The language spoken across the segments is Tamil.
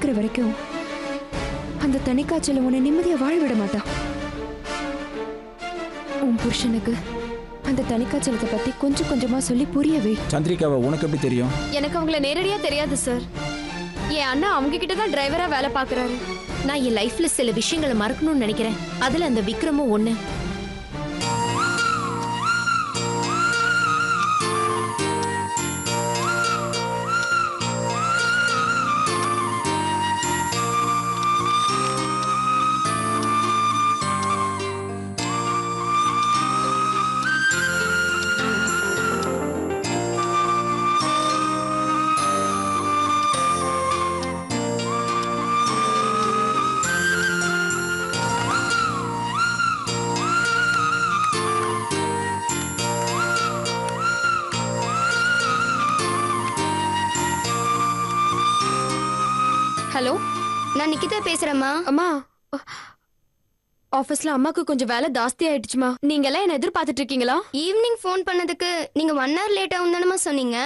இருக்கிற வரைக்கும் அந்த தனிக்காய்ச்சல உன்னை நிம்மதியா வாழ விட மாட்டான். உன் புருஷனுக்கு அந்த தனிக்காய்ச்சலத்தை பத்தி கொஞ்சம் கொஞ்சமா சொல்லி புரியவே. சந்திரிகாவை உனக்கு எப்படி தெரியும்? எனக்கு அவங்கள நேரடியா தெரியாது சார். என் அண்ணா அவங்க கிட்ட தான் டிரைவரா வேலை பாக்குறாரு. நான் என் லைஃப்ல சில விஷயங்களை மறக்கணும்னு நினைக்கிறேன். அதுல அந்த விக்ரமும் ஒண்ணு. ஹலோ, நான் நிக்கிதா பேசுறேம்மா. அம்மா, ஆபீஸ்ல அம்மாக்கு கொஞ்சம் வேலை ஜாஸ்தி ஆயிடுச்சுமா. நீங்க எல்லாம் என்ன எதிர்பார்த்துட்டு இருக்கீங்களா? ஈவினிங் ஃபோன் பண்ணதுக்கு நீங்க 1 hour லேட் ஆகும் தானமா சொன்னீங்க.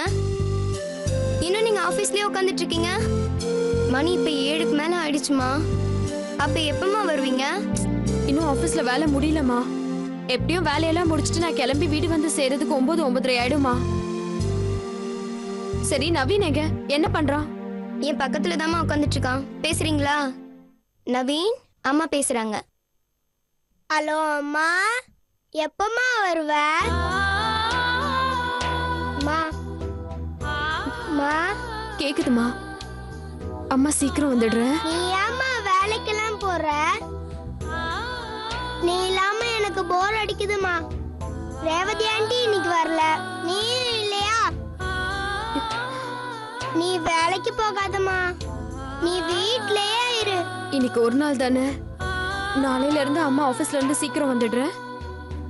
இன்னும் நீங்க ஆபீஸ்லயே உட்காந்துட்டு இருக்கீங்க. மணி இப்ப 7க்கு மேல ஆயிடுச்சுமா. அப்ப எப்பமா வருவீங்க? இன்னும் ஆபீஸ்ல வேலை முடியலமா. எப்படியும் வேலையெல்லாம் முடிச்சிட்டு நான் கிளம்பி வீடு வந்து சேர்றதுக்கு 9, 9:30 ஆயிடுமா. சரி, நவீன் எங்க என்ன பண்றான்? என் பக்கத்துல தாமா உட்காந்துட்டு இருக்கான். பேசுறீங்களா? நவீன், அம்மா பேசுறாங்க. ஹலோ அம்மா, எப்பமா வருவ? கேக்குதுமா? அம்மா சீக்கிரம் வந்துடுறேன். நீ ஏம்மா வேலைக்கெல்லாம் போற? நீ இல்லாம எனக்கு போர் அடிக்குதுமா. ரேவதி ஆண்டி இன்னைக்கு வரல, நீ இல்லையா? நீ வேலைக்கு போகாதம்மா, நீ வீட்லயே இரு. இன்னைக்கு ஒரு நாள் தானே. நாளையில இருந்து அம்மா ஆபீஸ்ல இருந்து சீக்கிரம் வந்துடுறேன்.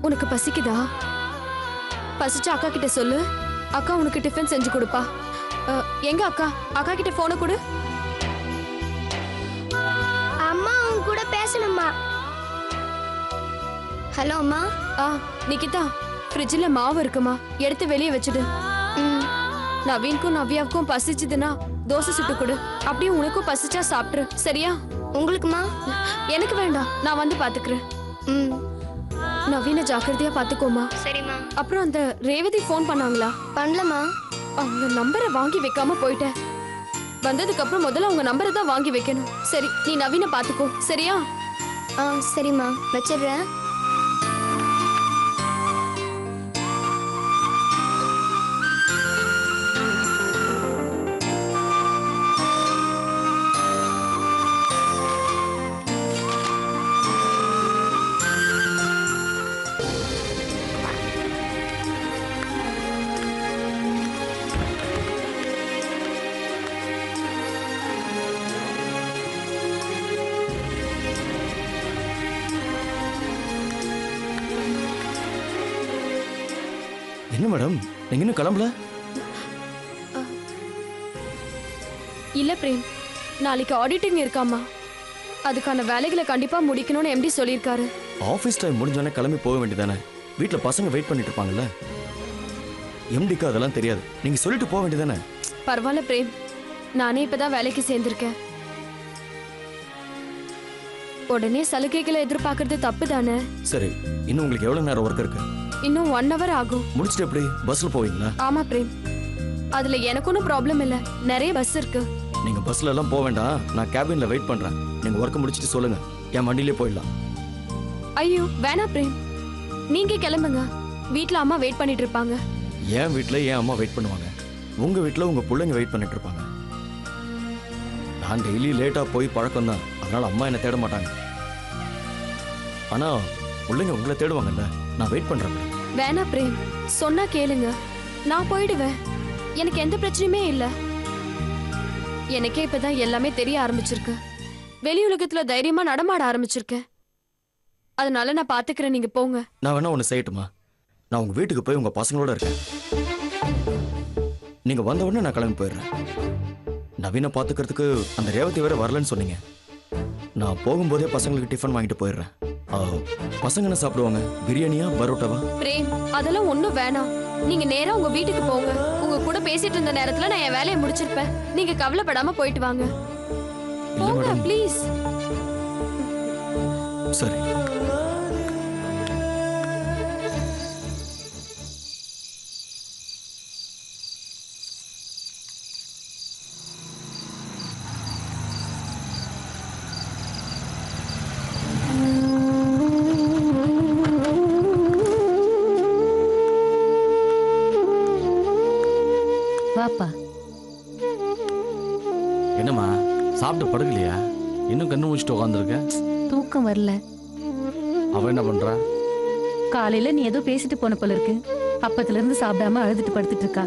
உனக்கு பசிக்குதா? பசிச்சா அக்கா கிட்ட சொல்லு. அக்கா உனக்கு டிஃபன் செஞ்சு கொடுப்பா. எங்க அக்கா? அக்கா கிட்ட போனை கொடு. அம்மா உன் கூட பேசணுமா? ஹலோ அம்மா. நிக்கிதா, ஃப்ரிட்ஜ்ல மாவு இருக்குமா, எடுத்து வெளியே வச்சுடு. நவீனுக்கும் நவ்யாவுக்கும் பசிச்சுதுன்னா தோசை சுட்டு கொடு. அப்படியே உனக்கும் பசிச்சா சாப்பிட்டுரு. சரியா? உங்களுக்குமா? எனக்கு வேண்டாம், நான் வந்து பாத்துக்கிறேன். நவீன ஜாக்கிரதையா பாத்துக்கோமா. சரிம்மா. அப்புறம் அந்த ரேவதி போன் பண்ணாங்களா? பண்ணலமா. அவங்க நம்பரை வாங்கி வைக்காம போயிட்டேன். வந்ததுக்கு அப்புறம் முதல்ல அவங்க நம்பரை தான் வாங்கி வைக்கணும். சரி, நீ நவீன பாத்துக்கோ. சரியா? சரிம்மா, வச்சிடுறேன். என்ன மேடம், நீங்க இன்னும் கிளம்பல? இல்ல பிரேம், நாளைக்கு ஆடிட்டிங் இருக்காமா. அதுக்கான வேலைகளை கண்டிப்பா முடிக்கணும்னு எம்டி சொல்லியிருக்காரு. ஆபீஸ் டைம் முடிஞ்சோடனே கிளம்பி போக வேண்டியதானே? வீட்டுல பசங்க வெயிட் பண்ணிட்டு இருப்பாங்கல்ல. எம்டிக்கு அதெல்லாம் தெரியாது, நீங்க சொல்லிட்டு போக வேண்டியதானே? பரவாயில்ல பிரேம், நானே இப்பதான் வேலைக்கு சேர்ந்திருக்கேன். உடனே சலுகைகளை எதிர்பார்க்கறது தப்பு தானே? சரி, இன்னும் உங்களுக்கு எவ்வளவு நேரம் ஒர்க் இருக்கு? இன்னும் 1 hour ஆகும். முடிச்சிட்டு எப்படி பஸ்ல போவீங்களா? ஆமா பிரேம், அதுல எனக்கு ஒன்றும் ப்ராப்ளம் இல்ல. நிறைய பஸ் இருக்கு. நீங்க பஸ்ல எல்லாம் போக வேண்டாம், நான் கேபின்ல வெயிட் பண்றேன். நீங்க ஒர்க் முடிச்சிட்டு சொல்லுங்க, என் வண்டியிலே போயிடலாம். ஐயோ வேணா பிரேம், நீங்க கிளம்புங்க. வீட்ல அம்மா வெயிட் பண்ணிட்டு இருப்பாங்க. என் வீட்டுல என் அம்மா வெயிட் பண்ணுவாங்க, உங்க வீட்டுல உங்க பிள்ளைங்க வெயிட் பண்ணிட்டு இருப்பாங்க. நான் டெய்லி லேட்டா போய் பழக்கம் தான், அதனால அம்மா என்ன தேட மாட்டாங்க. ஆனா பிள்ளைங்க உங்களை தேடுவாங்கல்ல, நான் வெயிட் பண்றேன். வேணா பிரேம், சொன்னா கேளுங்க, நான் போயிடுவேன். எனக்கு எந்த பிரச்சனையுமே இல்ல. எனக்கே இப்பதான் எல்லாமே தெரிய ஆரம்பிச்சிருக்கு. வெளி உலகத்துல தைரியமா நடமாட ஆரம்பிச்சிருக்கேன். அதனால நான் பாத்துக்கிறேன், நீங்க போங்க. நான் வேணா ஒண்ணு செய்யட்டுமா? நான் உங்க வீட்டுக்கு போய் உங்க பசங்களோட இருக்கேன். நீங்க வந்த உடனே நான் கிளம்பி போயிடுறேன். நவீன பாத்துக்கிறதுக்கு அந்த ரேவதி வேற வரலன்னு சொன்னீங்க. நான் போகும்போதே பசங்களுக்கு டிஃபன் வாங்கிட்டு போயிடுறேன். பசங்க என்ன சாப்பிடுவாங்க? பிரியாணியா பரோட்டாவா? பிரேம், அதெல்லாம் ஒண்ணும் வேணாம். நீங்க நேரா உங்க வீட்டுக்கு போங்க. உங்க கூட பேசிட்டு இருந்த நேரத்துல நான் என் வேலையை முடிச்சிருப்பேன். நீங்க கவலைப்படாம போயிட்டு வாங்க. இல்ல போங்க மேடம். ப்ளீஸ். சரி. வாப்பா. என்னம்மா சாப்பிட்டு படுக்கலையா? இன்னும் கண்ணு முடிச்சுட்டு உட்காந்துருக்க. தூக்கம் வரல. அவ என்ன பண்றா? காலையில நீ ஏதோ பேசிட்டு போன போல இருக்கு. அப்பத்துல இருந்து சாப்பிடாம அழுதுட்டு படுத்துட்டு இருக்கா.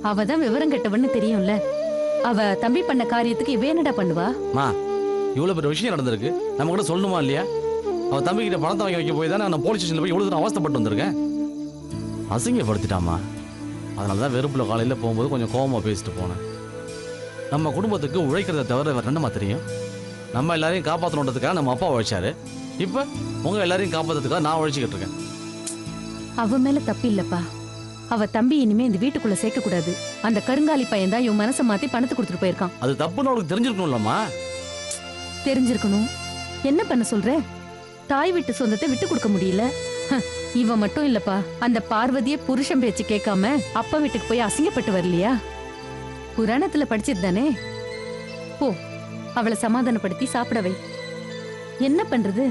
அவ தான் விவரம் கெட்டவன்னு தெரியும்ல. அவ தம்பி பண்ண காரியத்துக்கு இவ என்னடா பண்ணுவா? மா, இவ்வளவு பெரிய விஷயம் நடந்திருக்கு, நம்ம கூட சொல்லணுமா இல்லையா? அவ தம்பி கிட்ட பணத்தை வாங்கி வைக்க போய் தானே நான் போலீஸ் ஸ்டேஷன்ல போய் இவ்வளவு அவஸ்தைப்பட்டு வந்திருக்கேன். அசிங்கப்படுத்திட்டாமா. அதனால தான் வெறுப்புல காலையில் போகும்போது கொஞ்சம் கோவமாக பேசிட்டு போனேன். நம்ம குடும்பத்துக்கு உழைக்கிறத தவிர வேறு என்னமா தெரியும்? நம்ம எல்லாரையும் காப்பாற்றணுன்றதுக்காக நம்ம அப்பா உழைச்சாரு. இப்போ உங்கள் எல்லாரையும் காப்பாற்றுறதுக்காக நான் உழைச்சிக்கிட்டு இருக்கேன். அவ மேல தப்பு இல்லப்பா. அவ தம்பி இனிமே இந்த வீட்டுக்குள்ள சேர்க்க கூடாது. அந்த கருங்காலி பையன் தான் இவன் மனசை மாத்தி பணத்தை கொடுத்துட்டு போயிருக்கான். அது தப்புன்னு அவளுக்கு தெரிஞ்சிருக்கணும்லம்மா. தெரிஞ்சிருக்கணும். என்ன பண்ண சொல்ற? தாய் வீட்டு சொந்தத்தை விட்டு கொடுக்க முடியல. இவ மட்டும் இல்லப்பா, அந்த பார்வதியே புருஷன் பேச்சு கேட்காம அப்பா வீட்டுக்கு போய் அசிங்கப்பட்டு வரலையா? புராணத்துல படிச்சது தானே. போ, அவளை சமாதானப்படுத்தி சாப்பிட வை. என்ன பண்றது?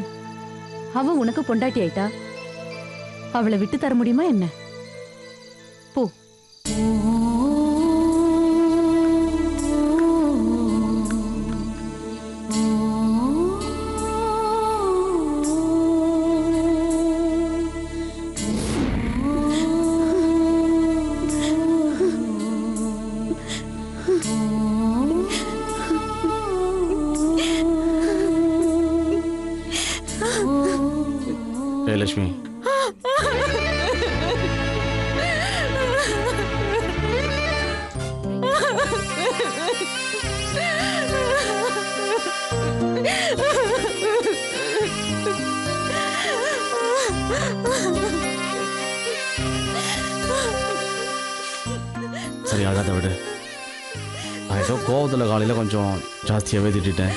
அவ உனக்கு பொண்டாட்டி ஆயிட்டா. அவளை விட்டு தர முடியுமா என்ன? போ. லட்சுமி, சரி அழாத விடு. நான் ஏதோ கோவத்தில் காலையில் கொஞ்சம் ஜாஸ்தியாகவே திட்டேன்.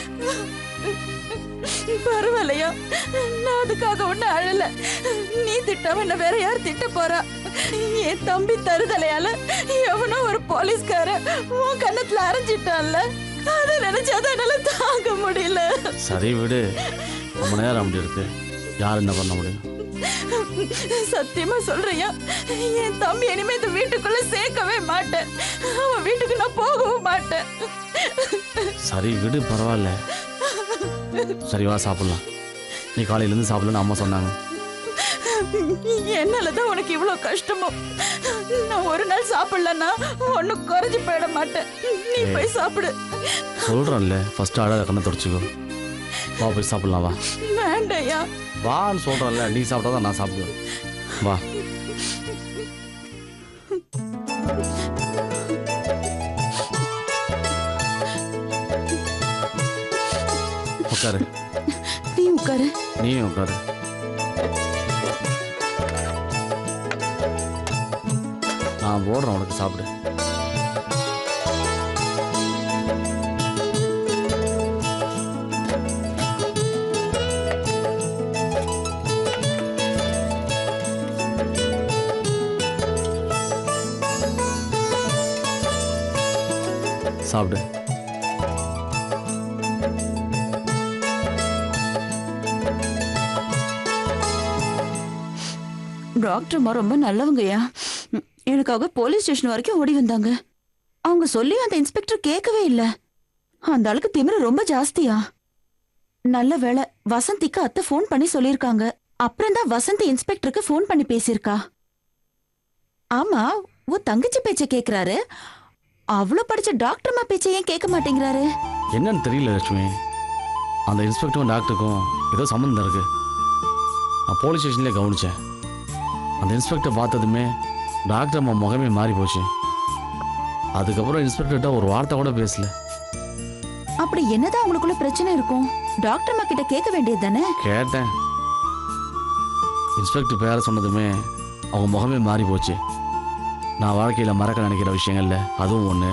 பரவாயில்லையா? நான் அதுக்காக ஒண்ணு அழல. நீ திட்டாம என்ன வேற யார் திட்ட போறா? என் தம்பி தருதலையால எவனோ ஒரு போலீஸ்கார உன் கண்ணத்துல அரைஞ்சிட்டான்ல. அதை நினைச்சாதான் என்னால தாங்க முடியல. சரி விடு, ரொம்ப நேரம் அப்படி இருக்கு, யார் என்ன பண்ண முடியும்? சத்தியமா சொல்றியா? என் தம்பி இனிமே இந்த வீட்டுக்குள்ள சேர்க்கவே மாட்டேன். அவன் வீட்டுக்கு நான் போகவும் மாட்டேன். சரி விடு, பரவாயில்ல. சரி வா சாப்பிடலாம். நீ காலையிலேருந்து சாப்பிடலன்னு அம்மா சொன்னாங்க. என்னாலதான் உனக்கு இவ்வளவு கஷ்டமோ? நான் ஒரு நாள் சாப்பிடலன்னா ஒன்னும் குறைஞ்சு போயிட மாட்டேன். நீ போய் சாப்பிடு. சொல்றேன்ல, ஃபர்ஸ்ட் அழகாக கண்ணை தொடச்சிக்கோ. வா போய் சாப்பிடலாம். வா. வேண்டாயா? வான்னு சொல்றேன்ல, நீ சாப்பிட்டாதான் நான் சாப்பிடுவேன். வா. உட்காரு. நீ உட்காரு. நீயும் உட்காரு. நான் போடுறேன், உனக்கு சாப்பிடு. சாப்பிடு. டாக்டர் அம்மா ரொம்ப நல்லவங்கய்யா. எனக்காக போலீஸ் ஸ்டேஷன் வரைக்கும் ஓடி வந்தாங்க. அவங்க சொல்லி அந்த இன்ஸ்பெக்டர் கேட்கவே இல்ல. அந்த ஆளுக்கு திமிரு ரொம்ப ஜாஸ்தியா. நல்ல வேளை வசந்திக்கு அத்தை ஃபோன் பண்ணி சொல்லிருக்காங்க. அப்புறம் தான் வசந்தி இன்ஸ்பெக்டருக்கு ஃபோன் பண்ணி பேசியிருக்கா. ஆமா, உன் தங்கச்சி பேச்ச கேக்குறாரு. அவ்வளவு படிச்ச டாக்டர் அம்மா பேச்ச ஏன் கேட்க மாட்டேங்கிறாரு? என்னன்னு தெரியல லட்சுமி. அந்த இன்ஸ்பெக்டரும் டாக்டருக்கும் ஏதோ சம்மந்தம் இருக்கு. நான் போலீஸ் ஸ்டேஷன்லேயே கவனிச்சேன். அந்த இன்ஸ்பெக்டர் பார்த்ததுமே டாக்டர் அம்மா முகமே மாறி போச்சு. அதுக்கப்புறம் இன்ஸ்பெக்டர்கிட்ட ஒரு வார்த்தை கூட பேசல. அப்படி என்னதான் அவங்களுக்குள்ள பிரச்சனை இருக்கும்? டாக்டர் அம்மா கிட்ட கேட்க வேண்டியது தானே? கேட்டேன். இன்ஸ்பெக்டர் பேர சொன்னதுமே அவங்க முகமே மாறி போச்சு. நான் வாழ்க்கையில் மறக்க நினைக்கிற விஷயங்கள்ல அதுவும் ஒன்று.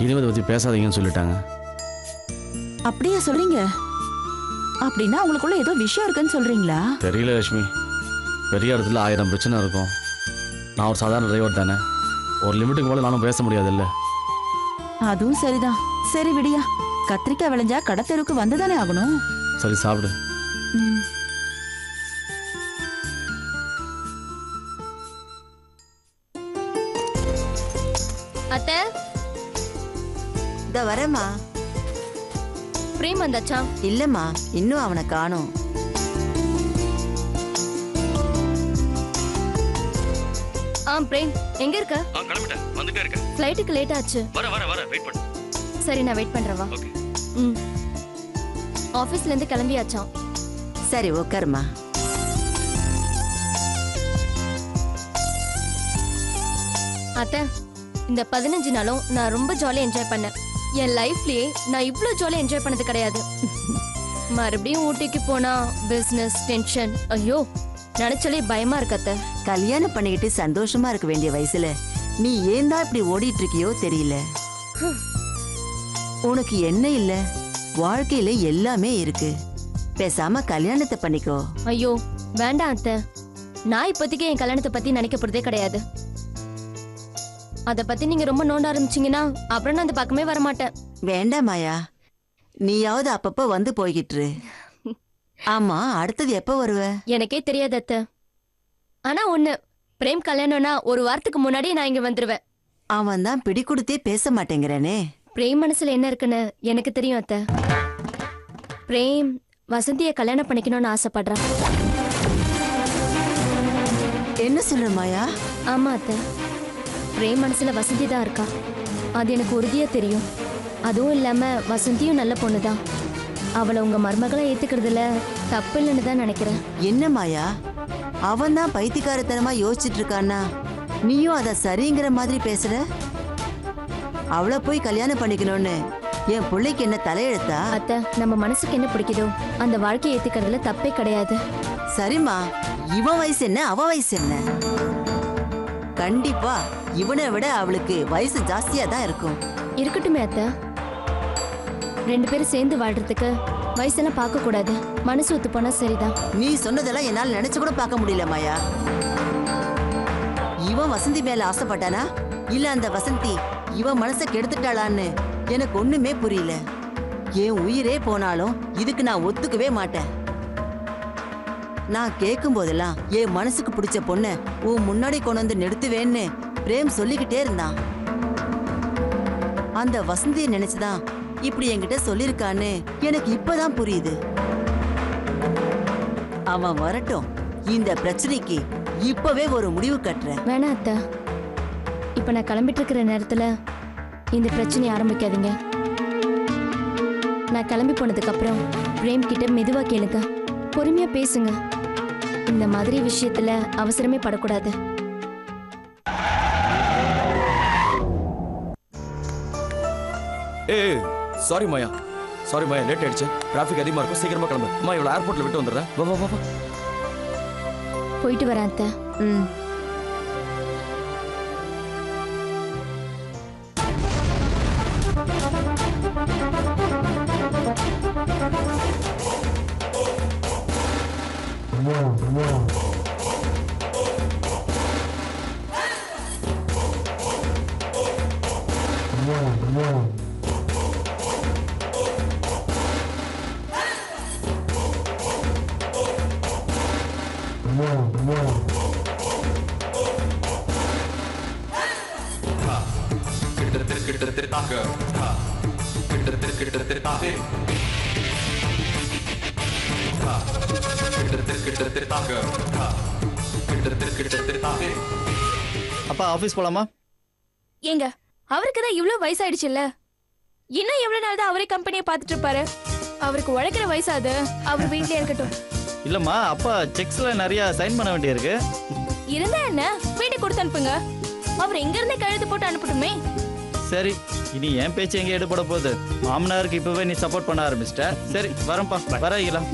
இனிமேல் பற்றி பேசாதீங்கன்னு சொல்லிட்டாங்க. அப்படியா சொல்றீங்க? அப்படின்னா உங்களுக்குள்ள ஏதோ விஷயம் இருக்குன்னு சொல்றீங்களா? தெரியல லட்சுமி, பெரிய இடத்துல 1000 பிரச்சனை இருக்கும். நான் ஒரு சாதாரண டிரைவர் தானே, ஒரு லிமிட்டுக்கு மேலே நானும் பேச முடியாதுல்ல. அதுவும் சரிதான். சரி விடியா, கத்திரிக்காய் விளைஞ்சா கடத்தெருக்கு வந்துதானே ஆகணும். சரி சாப்பிடு. அத்தை, இந்த வரேம்மா. பிரேம் வந்தாச்சா? இல்லம்மா, இன்னும் அவனை காணோம். பிரேம் எங்க இருக்க? கிளம்பிட்டேன், வந்துட்டே இருக்கேன். ஃப்ளைட்டுக்கு லேட் ஆச்சு. வர வெயிட் பண்ணு. சரி, நான் வெயிட் பண்றேன், வா. ஓகே. ஆபீஸ்ல இருந்து கிளம்பியாச்சாம். சரி உட்காருமா. அத்தை, இந்த 15 நாளும் நான் ரொம்ப ஜாலியா என்ஜாய் பண்ணேன். என் லைஃப்லயே நான் இவ்ளோ ஜாலியா என்ஜாய் பண்ணது கிடையாது. மறுபடியும் ஊட்டிக்கு போனா பிசினஸ் டென்ஷன். ஐயோ, நினைச்சாலே பயமா இருக்கு அத்தை. கல்யாணம் பண்ணிக்கிட்டு சந்தோஷமா இருக்க வேண்டிய வயசுல நீ ஏன் தான் இப்படி ஓடிட்டு இருக்கியோ தெரியல. உனக்கு என்ன இல்ல, வாழ்க்கையில எல்லாமே இருக்கு. பேசாம கல்யாணத்தை பண்ணிக்கோ. ஐயோ வேண்டாம் அத்தை, நான் இப்போதைக்கு என் கல்யாணத்தை பத்தி நினைக்க போறதே கிடையாது. அத பத்தி நீங்க ரொம்ப நோண்ட ஆரம்பிச்சீங்கன்னா அப்புறம் நான் அந்த பக்கமே வர மாட்டேன். வேண்டாம் மாயா, நீயாவது அப்பப்ப வந்து போய்கிட்டு. ஆமா, அடுத்தது எப்ப வருவ? எனக்கே தெரியாது அத்தை. ஆனா ஒண்ணு, பிரேம் கல்யாணம்னா ஒரு வாரத்துக்கு முன்னாடியே நான் இங்க வந்துருவேன். அவன் தான் பிடி கொடுத்தே பேச மாட்டேங்கிறானே. பிரேம் மனசுல என்ன இருக்குன்னு எனக்கு தெரியும் அத்தை. பிரேம் வசந்திய கல்யாணம் பண்ணிக்கணும்னு ஆசைப்படுறான். என்ன சொல்ற மாயா? ஆமா அத்தை, பிரேம் மனசுல வசந்தி தான் இருக்கா. அது எனக்கு உறுதியா தெரியும். அதுவும் இல்லாம வசந்தியும் நல்ல பொண்ணுதான். அவளை உங்க மருமகளை ஏத்துக்கிறதுல தப்பு இல்லைன்னு தான் நினைக்கிறேன். என்ன மாயா, அவன் தான் பைத்தியக்காரத்தனமா யோசிச்சுட்டு இருக்கானா, நீயும் அத சரிங்கிற மாதிரி பேசுற? அவளை போய் கல்யாணம் பண்ணிக்கணும்னு என் பிள்ளைக்கு என்ன தலையெழுத்தா? அத்தை, நம்ம மனசுக்கு என்ன பிடிக்குதோ அந்த வாழ்க்கையை ஏத்துக்கிறதுல தப்பே கிடையாது. சரிம்மா, இவன் வயசு என்ன அவ வயசு என்ன? கண்டிப்பா இவனை விட அவளுக்கு வயசு ஜாஸ்தியா தான் இருக்கும். இருக்கட்டுமே அத்தை, 2 பேரும் சேர்ந்து வாழ்றதுக்கு வயசெல்லாம் பார்க்க கூடாது. மனசு ஒத்து போனா சரிதான். நீ சொன்னதெல்லாம் என்னால நினைச்சு கூட பார்க்க முடியல மாயா. இவன் வசந்தி மேல ஆசைப்பட்டானா இல்ல அந்த வசந்தி இவன் மனசை கெடுத்துட்டாளான்னு எனக்கு ஒண்ணுமே புரியல. என் உயிரே போனாலும் இதுக்கு நான் ஒத்துக்கவே மாட்டேன். நான் கேட்கும் போதெல்லாம் என் மனசுக்கு பிடிச்ச பொண்ண உன் முன்னாடி கொண்டு வந்து நிறுத்துவேன்னு பிரேம் சொல்லிக்கிட்டே இருந்தான். அந்த வசந்தியை நினைச்சுதான் இப்படி என்கிட்ட சொல்லிருக்கான்னு எனக்கு இப்பதான் புரியுது. அவன் வரட்டும், இந்த பிரச்சனைக்கு இப்பவே ஒரு முடிவு கட்டுறேன். வேணா அத்தை, இப்ப நான் கிளம்பிட்டு இருக்கிற நேரத்துல இந்த பிரச்சனையை ஆரம்பிக்காதீங்க. நான் கிளம்பி போனதுக்கு அப்புறம் பிரேம் கிட்ட மெதுவா கேளுங்க, பொறுமையா பேசுங்க. இந்த மாதிரி விஷயத்துல அவசரமே படக்கூடாது. ஏய் சாரி மாயா, லேட் ஆயிடுச்சு. டிராஃபிக் அதிகமா இருக்கும், சீக்கிரமா கிளம்பு. அம்மா இவ்வளவு ஏர்போர்ட்ல விட்டு வந்துடுறேன். வா வா வா. போயிட்டு வரேன் அத்தை. அப்பா ஆபீஸ் போலாமா? ஏங்க, அவருக்கு தான் இவ்ளோ வயசாயிடுச்சு இல்ல, இன்னும் எவ்வளவு நாள் தான் அவரே கம்பெனியை பார்த்துட்டு இருப்பாரு? அவருக்கு உழைக்கிற வயசாது, அவர் வீட்லயே இருக்கட்டும். இல்லம்மா, அப்பா செக்ஸ்ல நிறைய சைன் பண்ண வேண்டியிருக்கு. இருந்தா என்ன, வீட்டுக்கு கொடுத்து அனுப்புங்க. அவர் எங்க இருந்தே கழுத்து போட்டு அனுப்பட்டுமே. சரி, இனி என் பேச்சு எங்க எடுபட போகுது? மாமனாருக்கு இப்பவே நீ சப்போர்ட் பண்ண ஆரம்பிச்சிட்ட. சரி வரேன்ப்பா, வரையிலாம்.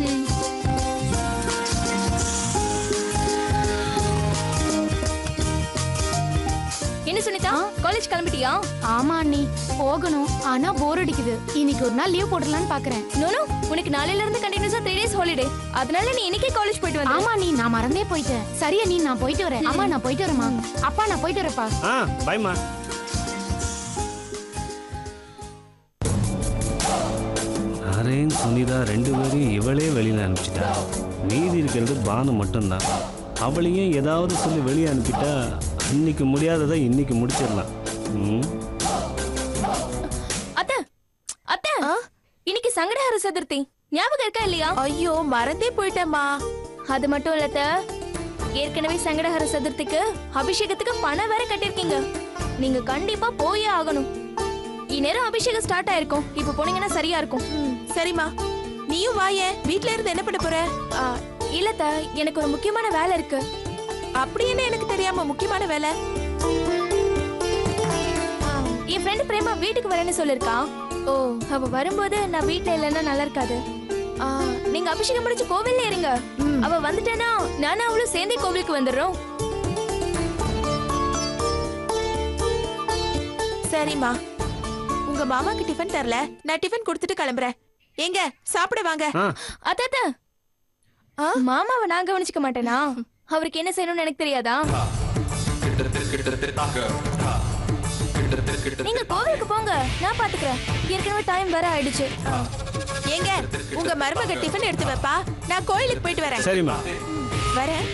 என்ன என்ன சுனிதா காலேஜ் கிளம்பிட்டியா? ஆமா அண்ணி போகணும், ஆனா போர் அடிக்குது. இன்னைக்கு ஒரு நாள் லீவ் போடலாம்னு பாக்குறேன். நோனோ உனக்கு நாளையில இருந்து கண்டினியூஸா 3 days ஹாலிடே, அதனால நீ இன்னைக்கே காலேஜ் போயிட்டு வந்த. ஆமா அண்ணி நான் மறந்தே போயிட்டேன். சரி அண்ணி நான் போயிட்டு வரேன். அம்மா நான் போயிட்டு வரேம்மா. அப்பா நான் போயிட்டு வரேன்ப்பா. பைமா. நரேன் சுனிதா 2 பேரையும் இவளே வெளியில அனுப்பிச்சிட்டா. மீதி இருக்கிறது பானு மட்டும்தான். அவளையும் ஏதாவது சொல்லி வெளியே அனுப்பிட்டா அன்னைக்கு முடியாததை இன்னைக்கு முடிச்சிடலாம். அத்தை அத்தை இன்னைக்கு சங்கடஹர சதுர்த்தி ஞாபகம் இருக்கா இல்லையா? ஐயோ மறந்தே போயிட்டேம்மா. அது மட்டும் இல்ல அத்தை, ஏற்கனவே சங்கடஹர சதுர்த்திக்கு அபிஷேகத்துக்கு பணம் வேற கட்டிருக்கீங்க. நீங்க கண்டிப்பா போயே ஆகணும். இந்நேரம் அபிஷேகம் ஸ்டார்ட் ஆயிருக்கும். இப்ப போனீங்கன்னா சரியா இருக்கும். சரிம்மா நீயும் வாயே. வீட்ல இருந்து என்ன பண்ண போற? இல்லத்த எனக்கு ஒரு முக்கியமான வேலை இருக்கு. அப்படி என்ன எனக்கு தெரியாம முக்கியமான வேலை? என் ஃப்ரெண்ட் பிரேமா வீட்டுக்கு வரேன்னு சொல்லிருக்கா. ஓ அவ வரும்போது நான் வீட்ல இல்லைன்னா நல்லா இருக்காது. நீங்க அபிஷேகம் முடிச்சு கோவில்ல இருங்க. அவ வந்துட்டேன்னா நானும் அவளும் சேர்ந்தே கோவிலுக்கு வந்துடுறோம். சரிம்மா. உங்க மாமாக்கு டிஃபன் தரல, நான் டிஃபன் கொடுத்துட்டு கிளம்புறேன். எங்க சாப்பிட வாங்க. அத்த மாமாவை நான் கவனிச்சுக்க மாட்டேனா? அவருக்கு என்ன செய்யணும்னு எனக்கு தெரியாதா? நீங்க கோவிலுக்கு போங்க, நான் பாத்துக்கிறேன். ஏற்கனவே டைம் வேற ஆயிடுச்சு. ஏங்க உங்க மருமக டிஃபன் எடுத்து வைப்பா, நான் கோயிலுக்கு போயிட்டு வரேன். சரிம்மா வரேன்.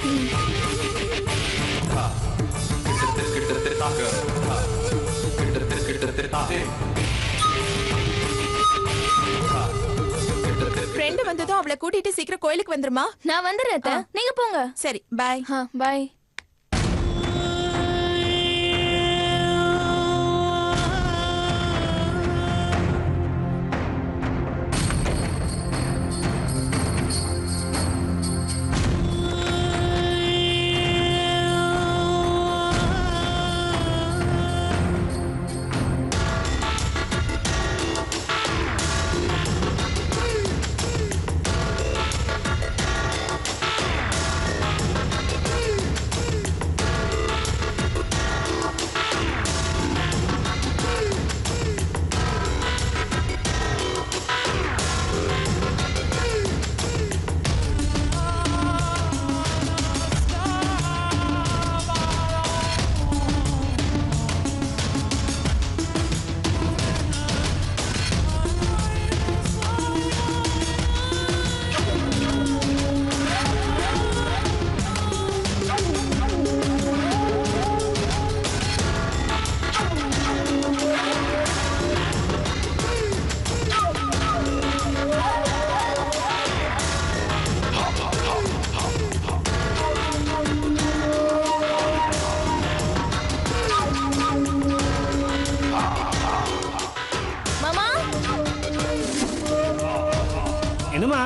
ஃப்ரெண்ட் வந்ததும் அவளை கூட்டிட்டு சீக்கிரம் கோயிலுக்கு வந்துருமா. நான் வந்துடுறேன். நீங்க போங்க. சரி பாய். பாய். என்னம்மா?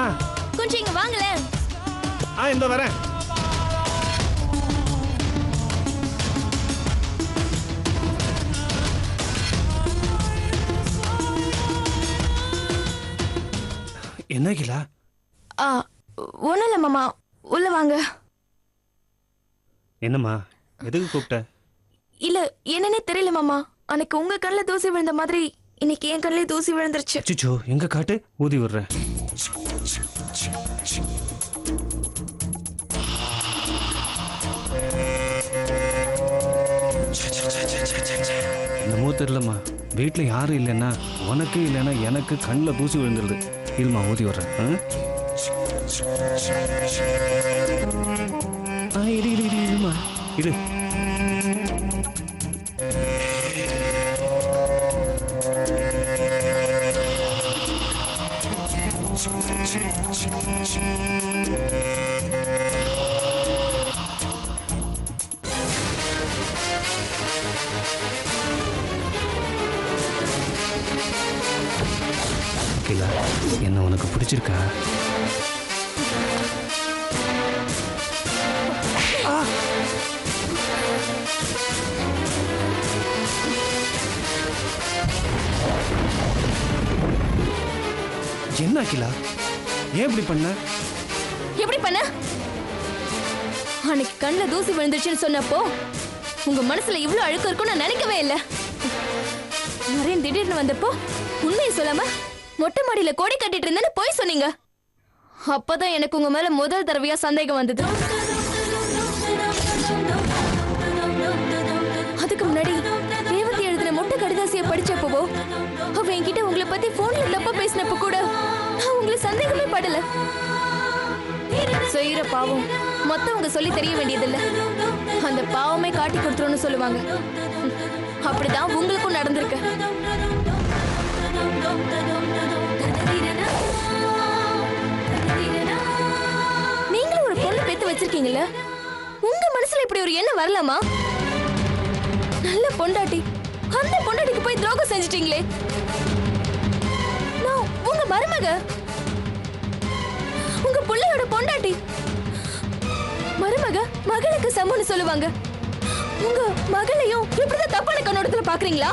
கொஞ்சம் இங்க வாங்களேன். இந்த வரேன். என்ன கிலா? ஒண்ணும் இல்ல மாமா, உள்ள வாங்க. என்னம்மா எதுக்கு கூப்பிட்ட? இல்ல என்னன்னே தெரியல மாமா. அன்னைக்கு உங்க கண்ணுல தூசி விழுந்த மாதிரி இன்னைக்கு என் கண்ணிலே தூசி விழுந்துருச்சு. அச்சச்சோ, எங்க காட்டு, ஊதி விடுறேன். என்னமோ தெரியலம்மா, வீட்டுல யாரும் இல்லைன்னா உனக்கு இல்லைன்னா எனக்கு கண்ணில் தூசி விழுந்துருது. இருமா ஊதி விடுறேன். இரு இரு இரு இருமா இரு. என்ன உனக்கு பிடிச்சிருக்கா? என்ன அகிலா, ஏன் இப்படி பண்ண? எப்படி பண்ண? அன்னைக்கு கண்ணுல தூசி விழுந்துச்சுன்னு சொன்னப்போ உங்க மனசுல இவ்ளோ அழுக்கு இருக்கும்னு நான் நினைக்கவே இல்ல. நரேன் திடீர்னு வந்தப்போ உண்மையை சொல்லாம மொட்டை மாடியில கோடி கட்டிட்டு இருந்தேன்னு போய் சொன்னீங்க. அப்பதான் எனக்கு உங்க மேல முதல் தடவையா சந்தேகம் வந்தது. அதுக்கு முன்னாடி ரேவதி எழுதின மொட்டை கடிதாசிய படிச்சப்போ அவ என்கிட்ட உங்களை பத்தி போன்ல தப்பா பேசினப்ப கூட நான் உங்களை சந்தேகமே படல. செய்யற பாவம் மத்தவங்க சொல்லி தெரிய வேண்டியதில்ல, அந்த பாவமே காட்டி கொடுத்துருன்னு சொல்லுவாங்க. அப்படிதான் உங்களுக்கும் நடந்திருக்கு. நீங்களும் ஒரு பொண்ணு பெத்து வச்சிருக்கீங்கல்ல, உங்க மனசுல இப்படி ஒரு எண்ணம் வரலாமா? நல்ல பொண்டாட்டி, அந்த பொண்டாட்டிக்கு போய் துரோகம் செஞ்சிட்டீங்களே. உங்க மருமக, உங்க பிள்ளையோட பொண்டாட்டி. மருமக மகளுக்கு சமம்னு சொல்லுவாங்க. உங்க மகளையும் இப்படிதான் தப்பான கண்ணோட்டத்துல பாக்குறீங்களா?